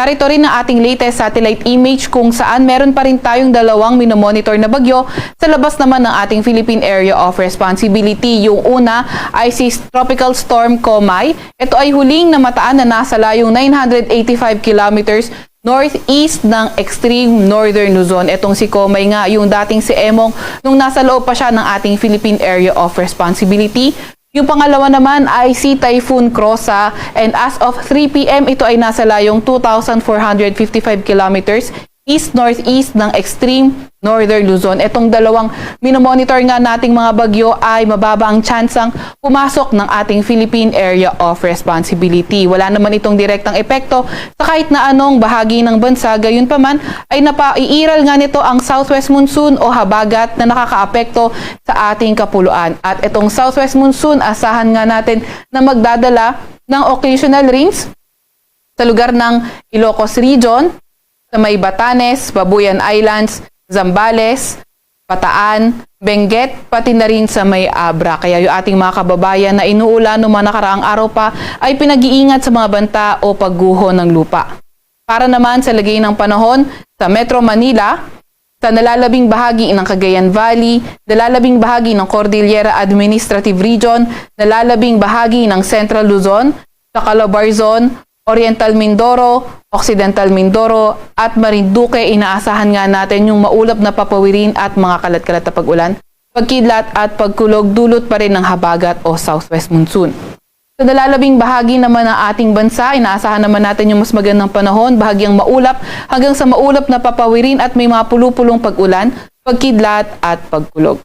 Narito rin ang ating latest satellite image kung saan meron pa rin tayong dalawang minomonitor na bagyo sa labas naman ng ating Philippine Area of Responsibility. Yung una ay si Tropical Storm Komay. Ito ay huling namataan na nasa layong 985 kilometers northeast ng extreme northern Luzon. Itong si Komay nga, yung dating si Emong nung nasa loob pa siya ng ating Philippine Area of Responsibility. Yung pangalawa naman ay si Typhoon Krosa, and as of 3 p.m. ito ay nasa layong 2,455 kilometers east-northeast ng extreme northern Luzon. Itong dalawang minomonitor nga nating mga bagyo ay mababa ang tsansang pumasok ng ating Philippine Area of Responsibility. Wala naman itong direktang epekto sa kahit na anong bahagi ng bansa. Gayunpaman ay napaiiral nga nito ang southwest monsoon o habagat na nakakaapekto sa ating kapuluan. At itong southwest monsoon, asahan nga natin na magdadala ng occasional rains sa lugar ng Ilocos Region, sa may Batanes, Babuyan Islands, Zambales, Bataan, Benguet, pati na rin sa may Abra. Kaya yung ating mga kababayan na inuulan noong mga nakaraang araw pa ay pinag-iingat sa mga banta o pagguho ng lupa. Para naman sa lagay ng panahon sa Metro Manila, sa nalalabing bahagi ng Cagayan Valley, nalalabing bahagi ng Cordillera Administrative Region, nalalabing bahagi ng Central Luzon, sa Calabarzon, Oriental Mindoro, Occidental Mindoro at Marinduque, inaasahan nga natin yung maulap na papawirin at mga kalat-kalat na pag-ulan, pagkidlat at pagkulog dulot pa rin ng habagat o southwest monsoon. Sa nalalabing bahagi naman ng ating bansa, inaasahan naman natin yung mas magandang panahon, bahagyang maulap hanggang sa maulap na papawirin at may mga pulupulong pag-ulan, pagkidlat at pagkulog.